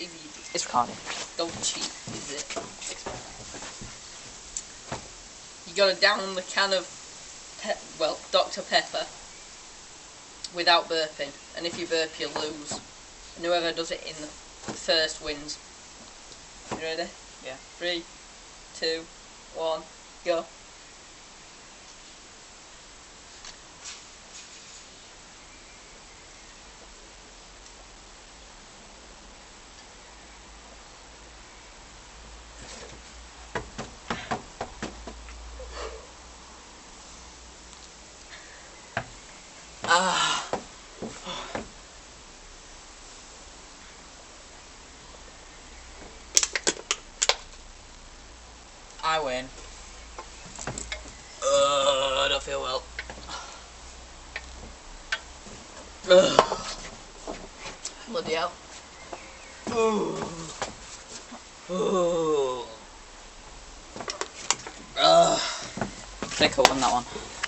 whatever you do. It's recording. Don't cheat, is it? You gotta down the can of, Dr. Pepper without burping. And if you burp, you lose. And whoever does it in the first wins. You ready? Yeah. 3, 2, 1, go. Ah. I win. I don't feel well. Bloody hell. I think I won that one.